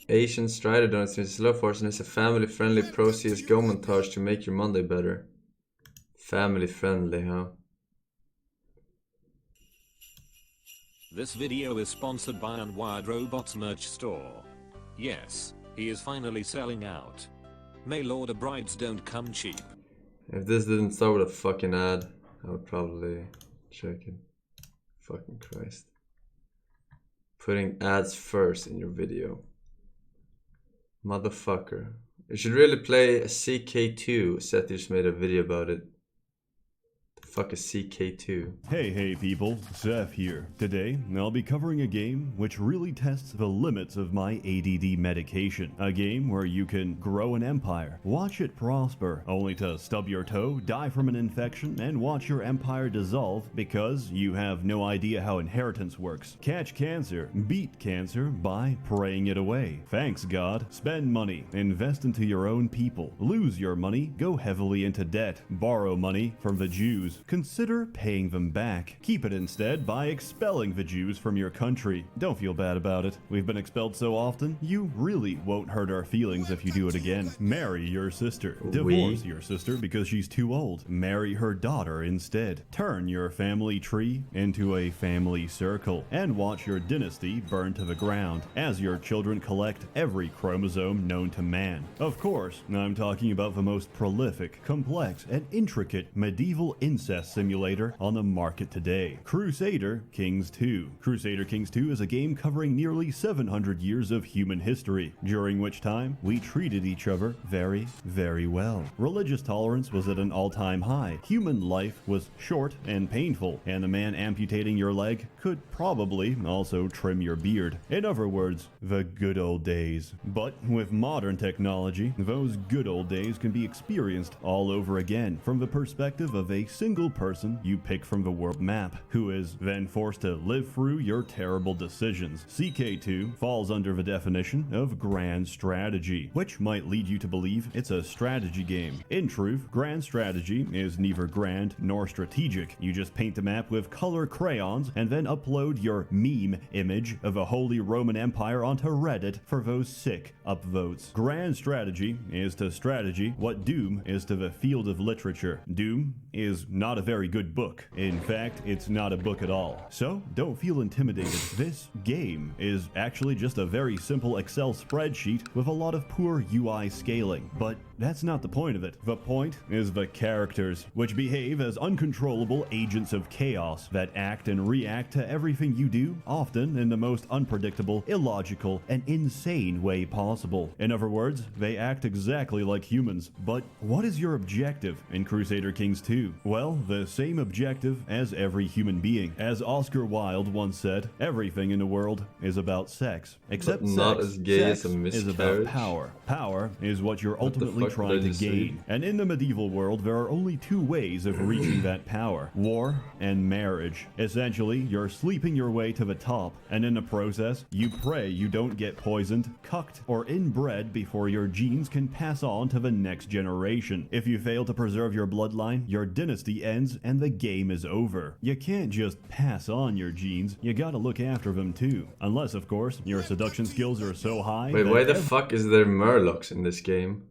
Asian Strider donates to Slow Forsen is a family-friendly pro CSGO montage to make your Monday better. Family-friendly, huh? This video is sponsored by Unwired Robots merch store. Yes, he is finally selling out. Mail order brides don't come cheap. If this didn't start with a fucking ad, I would probably check it. Fucking Christ. Putting ads first in your video. Motherfucker. You should really play a CK2. Sseth just made a video about it. The fuck is CK2? Hey people, Sseth here. Today, I'll be covering a game which really tests the limits of my ADD medication. A game where you can grow an empire, watch it prosper, only to stub your toe, die from an infection, and watch your empire dissolve because you have no idea how inheritance works. Catch cancer, beat cancer by praying it away. Thanks God. Spend money, invest into your own people. Lose your money, go heavily into debt. Borrow money from the Jews. Consider paying them back. Keep it instead by expelling the Jews from your country. Don't feel bad about it. We've been expelled so often, you really won't hurt our feelings if you do it again. Marry your sister. Divorce your sister because she's too old. Marry her daughter instead. Turn your family tree into a family circle and watch your dynasty burn to the ground as your children collect every chromosome known to man. Of course, I'm talking about the most prolific, complex, and intricate medieval incest simulator on the market today, Crusader Kings II. Crusader Kings II is a game covering nearly 700 years of human history, during which time we treated each other very, very well. Religious tolerance was at an all-time high, human life was short and painful, and the man amputating your leg could probably also trim your beard. In other words, the good old days. But with modern technology, those good old days can be experienced all over again from the perspective of a single person you pick from the world map, who is then forced to live through your terrible decisions. CK2 falls under the definition of grand strategy, which might lead you to believe it's a strategy game. In truth, grand strategy is neither grand nor strategic. You just paint the map with color crayons and then upload your meme image of a Holy Roman Empire onto Reddit for those sick upvotes. Grand strategy is to strategy what Doom is to the field of literature. Doom is not a very good book. In fact, it's not a book at all. So don't feel intimidated. This game is actually just a very simple Excel spreadsheet with a lot of poor UI scaling. But that's not the point of it. The point is the characters, which behave as uncontrollable agents of chaos that act and react to everything you do, often in the most unpredictable, illogical, and insane way possible. In other words, they act exactly like humans. But what is your objective in Crusader Kings II? Well, the same objective as every human being. As Oscar Wilde once said, everything in the world is about sex. Except but not sex. As gay Sex as a is about miscarriage. power. Power is what you're ultimately trying to gain. And in the medieval world, there are only two ways of reaching that power: war and marriage. Essentially, you're sleeping your way to the top, and in the process, you pray you don't get poisoned, cucked, or inbred before your genes can pass on to the next generation. If you fail to preserve your bloodline, your dynasty ends and the game is over. You can't just pass on your genes, you gotta look after them too. Unless, of course, your seduction skills are so high. Wait, why the fuck is there Murlocs in this game?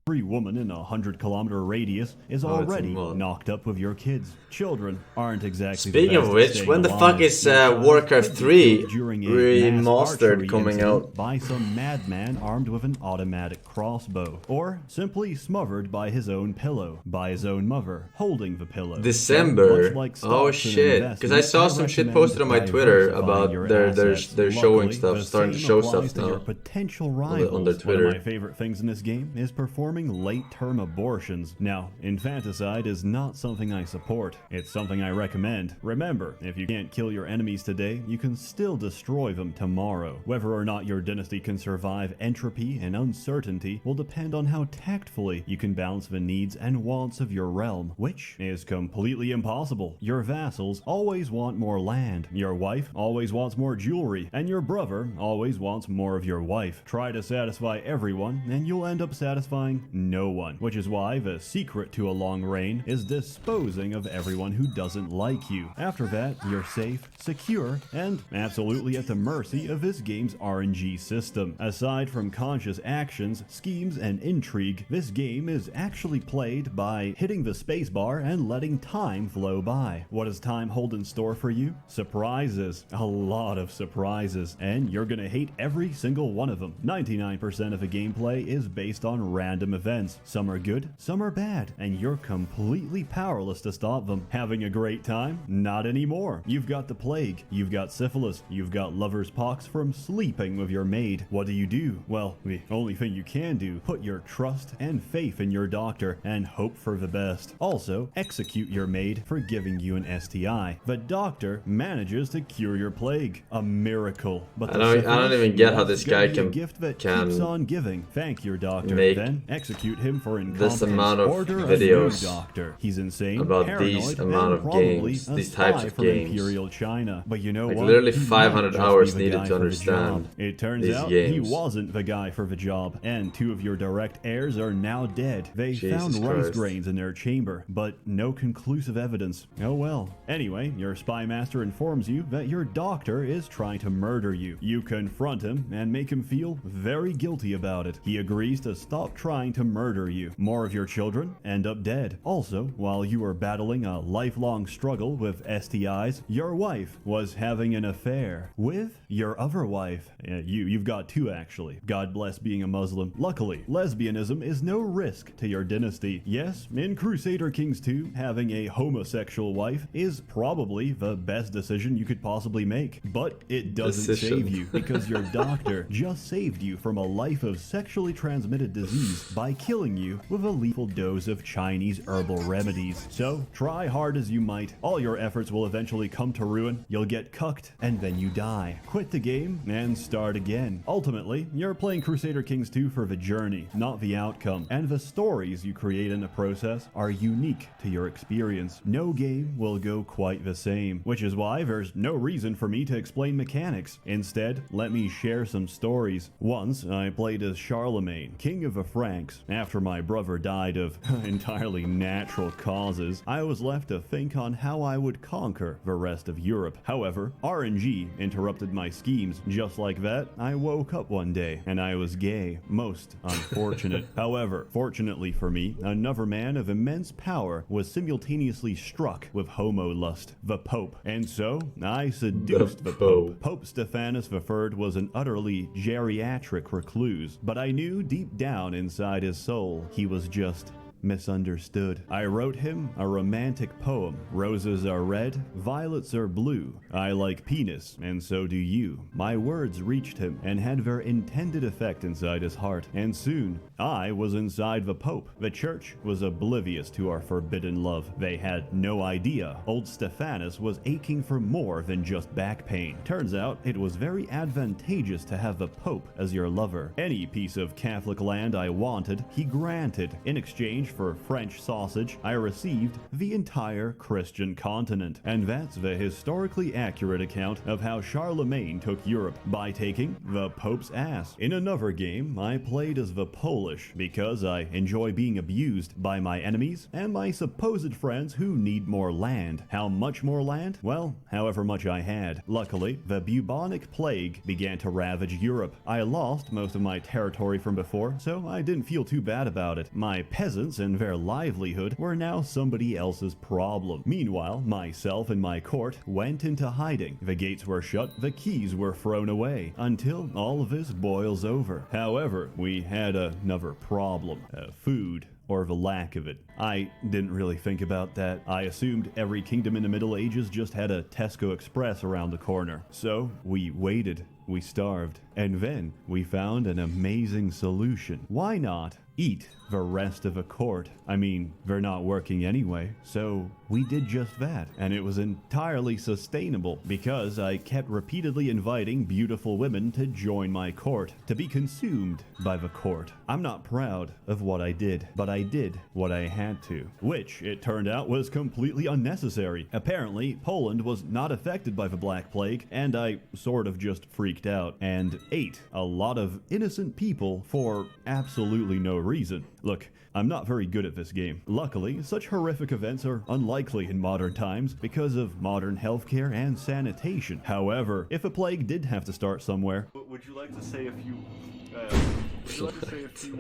Every woman in a 100-kilometer radius is already knocked up with your kids. Children aren't exactly Speaking of which, when the fuck is Warcraft 3 remastered coming out? By some madman armed with an automatic crossbow, or simply smothered by his own pillow, by his own mother holding the pillow. December. So like oh shit! Because I saw some shit posted on my Twitter about they're showing stuff, starting to show stuff now. Potential rivals. On their Twitter. One of my favorite things in this game is performing late-term abortions. Now, infanticide is not something I support. It's something I recommend. Remember, if you can't kill your enemies today, you can still destroy them tomorrow. Whether or not your dynasty can survive entropy and uncertainty will depend on how tactfully you can balance the needs and wants of your realm, which is completely impossible. Your vassals always want more land, your wife always wants more jewelry, and your brother always wants more of your wife. Try to satisfy everyone, and you'll end up satisfying no one, which is why the secret to a long reign is disposing of everyone who doesn't like you. After that, you're safe, secure, and absolutely at the mercy of this game's RNG system. Aside from conscious actions, schemes, and intrigue, this game is actually played by hitting the spacebar and letting time flow by. What does time hold in store for you? Surprises. A lot of surprises. And you're gonna hate every single one of them. 99% of the gameplay is based on random events. Some are good, some are bad, and you're completely powerless to stop them. Having a great time? Not anymore. You've got the plague, you've got syphilis, you've got lover's pox from sleeping with your maid. What do? Well, the only thing you can do, put your trust and faith in your doctor and hope for the best. Also, execute your maid for giving you an STI. The doctor manages to cure your plague. A miracle. But I don't even get how this guy can gift that keeps on giving. Thank your doctor. Make then execute him for incompetence. this amount of Order videos a new doctor. He's insane, about paranoid, these amount and of probably games, a these types spy of from games. Imperial China. But you know Like what? literally He 500 might hours just be the needed guy to for the understand job. It turns these out games. he wasn't the guy for the job, and 2 of your direct heirs are now dead. They Jesus found rice Christ. grains in their chamber, but no conclusive evidence. Oh well. Anyway, your spy master informs you that your doctor is trying to murder you. You confront him and make him feel very guilty about it. He agrees to stop trying to murder you. More of your children end up dead. Also, while you were battling a lifelong struggle with STIs, your wife was having an affair with your other wife. You've got 2 actually. God bless being a Muslim. Luckily, lesbianism is no risk to your dynasty. Yes, in Crusader Kings II, having a homosexual wife is probably the best decision you could possibly make. But it doesn't save you, because your doctor just saved you from a life of sexually transmitted disease by killing you with a lethal dose of Chinese herbal remedies. So, try hard as you might, all your efforts will eventually come to ruin. You'll get cucked, and then you die. Quit the game, and start again. Ultimately, you're playing Crusader Kings II for the journey, not the outcome, and the stories you create in the process are unique to your experience. No game will go quite the same, which is why there's no reason for me to explain mechanics. Instead, let me share some stories. Once, I played as Charlemagne, king of the Franks. After my brother died of entirely natural causes, I was left to think on how I would conquer the rest of Europe. However, RNG interrupted my schemes. Just like that, I woke up one day, and I was gay. Most unfortunate. However, fortunately for me, another man of immense power was simultaneously struck with homo lust, the Pope. And so, I seduced the Pope. Pope Stephanus III was an utterly geriatric recluse, but I knew deep down inside his soul, he was just misunderstood. I wrote him a romantic poem. Roses are red, violets are blue. I like penis, and so do you. My words reached him and had their intended effect inside his heart. And soon, I was inside the Pope. The church was oblivious to our forbidden love. They had no idea old Stephanus was aching for more than just back pain. Turns out, it was very advantageous to have the Pope as your lover. Any piece of Catholic land I wanted, he granted. In exchange for French sausage, I received the entire Christian continent. And that's the historically accurate account of how Charlemagne took Europe, by taking the Pope's ass. In another game, I played as the Polish because I enjoy being abused by my enemies and my supposed friends who need more land. How much more land? Well, however much I had. Luckily, the bubonic plague began to ravage Europe. I lost most of my territory from before, so I didn't feel too bad about it. My peasants and their livelihood were now somebody else's problem. Meanwhile, myself and my court went into hiding. The gates were shut, the keys were thrown away, until all of this boils over. However, we had another problem. Food. Or the lack of it. I didn't really think about that. I assumed every kingdom in the Middle Ages just had a Tesco Express around the corner. So we waited, we starved, and then we found an amazing solution. Why not eat the rest of a court? I mean, they're not working anyway, so we did just that. And it was entirely sustainable because I kept repeatedly inviting beautiful women to join my court, to be consumed by the court. I'm not proud of what I did, but I did what I had to, which it turned out was completely unnecessary. Apparently, Poland was not affected by the Black Plague, and I sort of just freaked out and ate a lot of innocent people for absolutely no reason. Look, I'm not very good at this game. Luckily, such horrific events are unlikely in modern times because of modern healthcare and sanitation. However, if a plague did have to start somewhere... Would you like to say a few...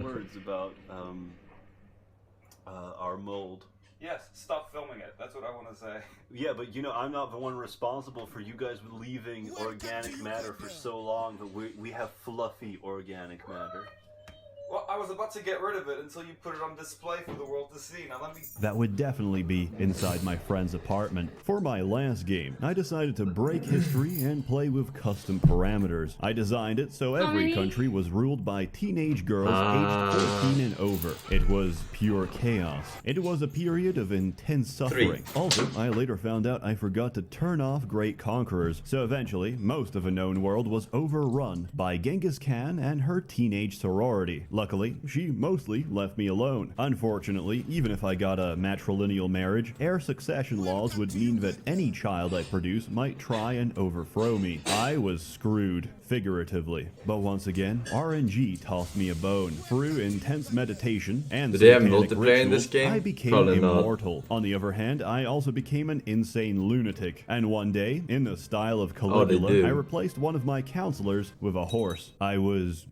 words about our mold? Yes, stop filming it. That's what I want to say. Yeah, but you know, I'm not the one responsible for you guys leaving organic matter for so long, but we have fluffy organic matter. Well, I was about to get rid of it until you put it on display for the world to see. Now let me... That would definitely be inside my friend's apartment. For my last game, I decided to break history and play with custom parameters. I designed it so every country was ruled by teenage girls aged 14 and over. It was pure chaos. It was a period of intense suffering. Also, I later found out I forgot to turn off Great Conquerors, so eventually, most of a known world was overrun by Genghis Khan and her teenage sorority. Luckily, she mostly left me alone. Unfortunately, even if I got a matrilineal marriage, heir succession laws would mean that any child I produce might try and overthrow me. I was screwed, figuratively. But once again, RNG tossed me a bone. Through intense meditation and do they have satanic multiplayer in this rituals, game? I became Probably not. immortal. On the other hand, I also became an insane lunatic. And one day, in the style of Caligula, do. I replaced one of my counselors with a horse. I was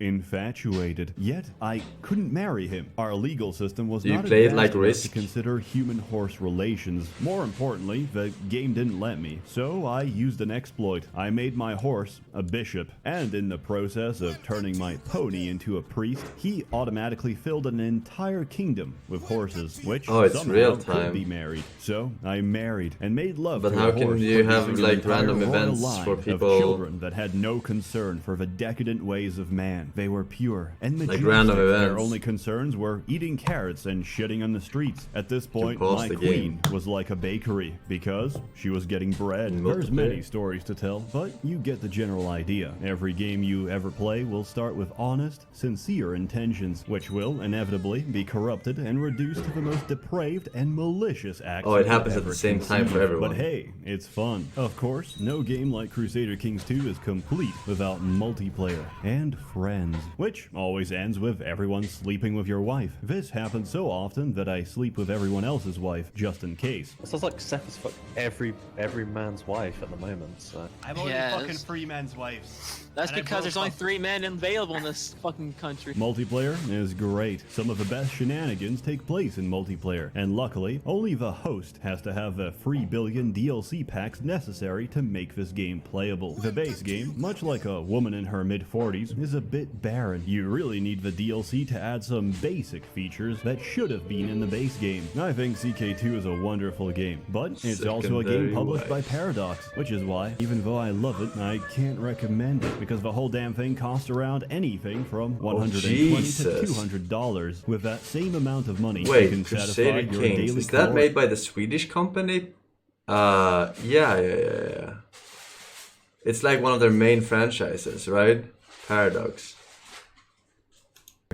infatuated, yet I couldn't marry him. Our legal system was not play it advanced like enough Risk? to consider human-horse relations. More importantly, the game didn't let me, so I used an exploit. I made my horse a bishop, and in the process of turning my pony into a priest, he automatically filled an entire kingdom with horses, which it's somehow real could time. be married. So I married and made love But to how a can horse, you have, producing like, an entire random royal events line for of people- children that had no concern for the decadent ways of man. They were pure and majestic. random Their events. only concerns were eating carrots and shitting on the streets. At this point, pause my the queen game. was like a bakery because she was getting bread. There's Multiplayer. many stories to tell, but you get the general idea. Every game you ever play will start with honest, sincere intentions, which will inevitably be corrupted and reduced to the most depraved and malicious acts. Oh, it you could happens at ever the same time for conceive. everyone. But hey, it's fun. Of course, no game like Crusader Kings II is complete without multiplayer and friends, which always ends with everyone sleeping with your wife. This happens so often that I sleep with everyone else's wife just in case. It sounds like Sseth is fuck every man's wife at the moment, so... I'm only Yeah, fucking that's- three men's wives. That's And I because there's only broke 3 men available in this fucking country. Multiplayer is great. Some of the best shenanigans take place in multiplayer, and luckily, only the host has to have the 3 billion DLC packs necessary to make this game playable. The base game, much like a woman in her mid-40s, is a bit barren. You really need the DLC to add some basic features that should have been in the base game. I think CK2 is a wonderful game, but it's also a game Secondary published by wife. Paradox, which is why, even though I love it, I can't recommend it, because the whole damn thing costs around anything from $120 to Jesus. $200. With that same amount of money, you Wait, can satisfy Crusader your Kings. daily Is that core. made by the Swedish company? Yeah. It's like one of their main franchises, right? Paradox.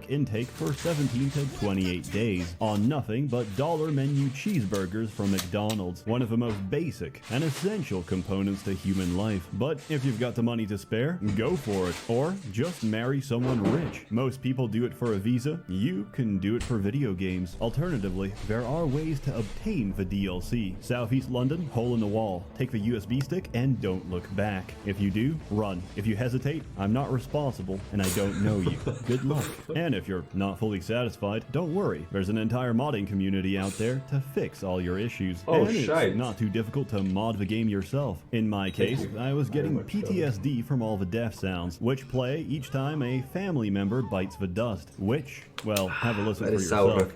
Intake for 17 to 28 days on nothing but dollar menu cheeseburgers from McDonald's, one of the most basic and essential components to human life. But if you've got the money to spare, go for it, or just marry someone rich. Most people do it for a visa, you can do it for video games. Alternatively, there are ways to obtain the DLC. Southeast London, hole in the wall. Take the USB stick and don't look back. If you do, run. If you hesitate, I'm not responsible and I don't know you. Good luck. And if you're not fully satisfied, don't worry. There's an entire modding community out there to fix all your issues. Oh, and shite. it's not too difficult to mod the game yourself. In my case, I was getting PTSD from all the death sounds, which play each time a family member bites the dust. Which, well, have a listen That for is yourself. sour.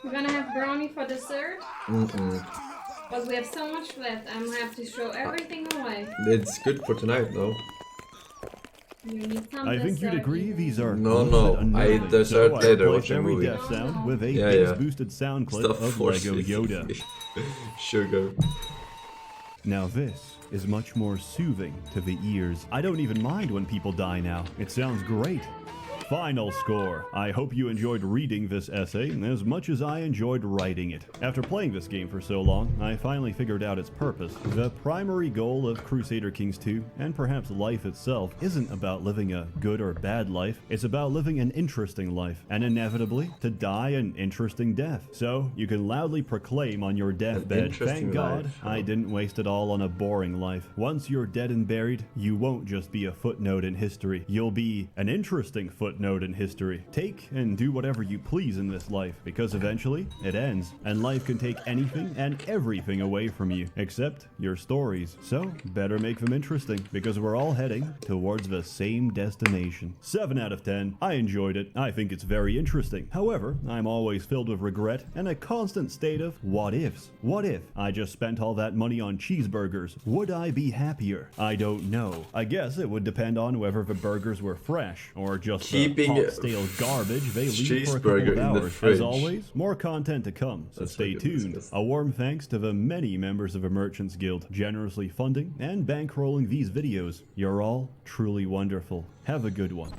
We're gonna have brownie for dessert. But we have so much left, I'm gonna have to throw everything away. It's good for tonight, though. You need some I think you'd dessert. agree these are No, a no, little bit I unnerving. ate dessert So I later replaced watching every movie. death sound with a Yeah, bass yeah. boosted sound clip Stuff of for Lego Yoda. Sugar. Now this is much more soothing to the ears. I don't even mind when people die now. It sounds great. final score. I hope you enjoyed reading this essay as much as I enjoyed writing it. After playing this game for so long, I finally figured out its purpose. The primary goal of Crusader Kings II, and perhaps life itself, isn't about living a good or bad life. It's about living an interesting life, and inevitably, to die an interesting death. So, you can loudly proclaim on your deathbed, thank God I didn't waste it all on a boring life. Once you're dead and buried, you won't just be a footnote in history. You'll be an interesting footnote in history. Take and do whatever you please in this life, because eventually it ends, and life can take anything and everything away from you, except your stories. So, better make them interesting, because we're all heading towards the same destination. 7 out of 10. I enjoyed it. I think it's very interesting. However, I'm always filled with regret and a constant state of what ifs. What if I just spent all that money on cheeseburgers? Would I be happier? I don't know. I guess it would depend on whether the burgers were fresh or just the hot, stale garbage they leave for a couple of hours. As always, more content to come, so stay tuned. A warm thanks to the many members of the Merchants Guild generously funding and bankrolling these videos. You're all truly wonderful. Have a good one.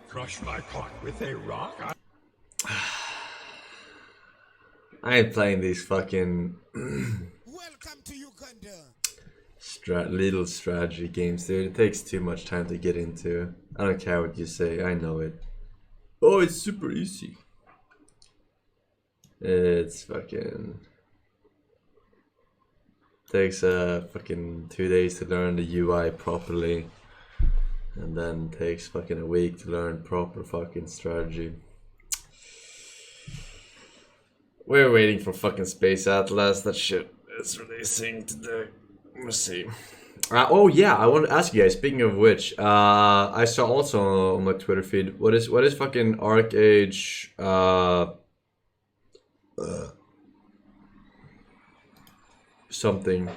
Crush my pot with a rock? I ain't playing these fucking Welcome to Uganda. little strategy games, dude. It takes too much time to get into. I don't care what you say, I know it. Oh, it's super easy. It's fucking... takes fucking 2 days to learn the UI properly. And then takes fucking a week to learn proper fucking strategy. We're waiting for fucking Space Atlas. That shit is releasing today. Let's see. Oh yeah, I want to ask you guys. Speaking of which, I saw also on my Twitter feed. What is fucking Arc Age? Something.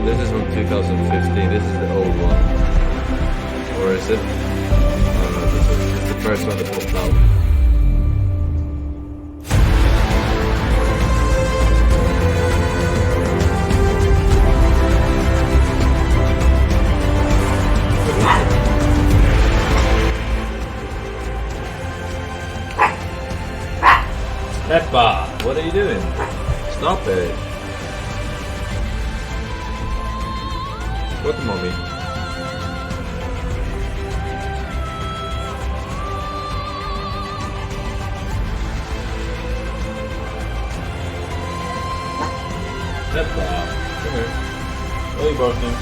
This is from 2015. This is the old one. Or is it? Oh no, this is the first one that popped out. Peppa, what are you doing? Stop it. What the mommy? Peppa, come here. What are you barking?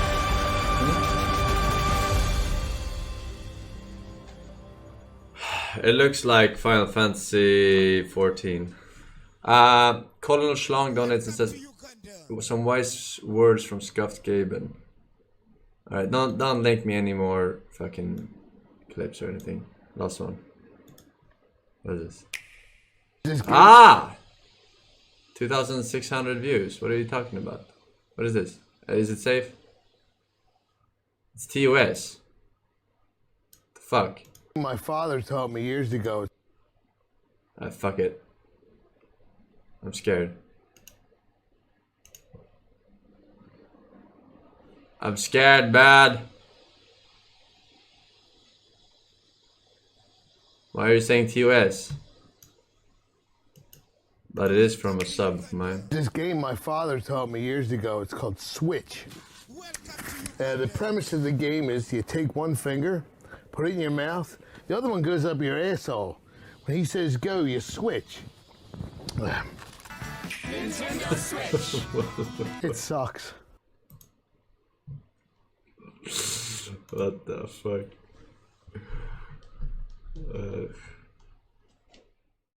It looks like Final Fantasy 14. Colonel Schlong donates and says some wise words from Scuffed Gaben. Alright, don't link me any more fucking clips or anything. Last one. What is this? Ah! 2,600 views. What are you talking about? What is this? Is it safe? It's TOS. The fuck? My father told me years ago. Fuck it. I'm scared. I'm scared bad. Why are you saying TOS? But it is from a sub of mine. This game my father told me years ago, it's called Switch. The premise of the game is you take one finger, put it in your mouth, the other one goes up your asshole. When he says go, you switch. It sucks. What the fuck?